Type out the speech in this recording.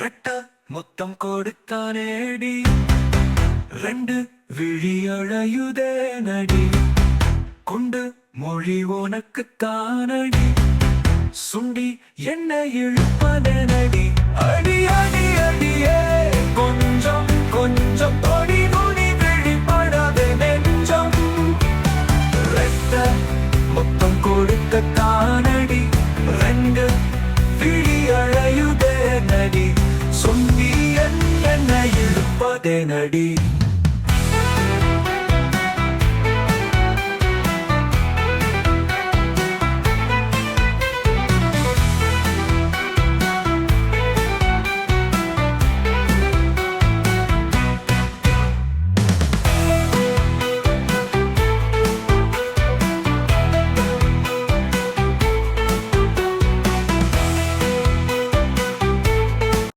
ரெட்ட மொத்தம் கொடுத்தானேடி, ரெண்டு விழி அழையுதே நடி, கொண்டு மொழி உனக்கு தானடி, சுண்டி என்ன இழுப்பதே நடி. அடி அடி அடியே கொஞ்சம் கொஞ்சம் தொடி நுனி விழிப்படாதே நெஞ்சம். ரெட்ட மொத்தம் கொடுக்க தானடி, ரெண்டு விழி அழையுதே நடி, சுண்டி என்ன இழுப்பதே நடி.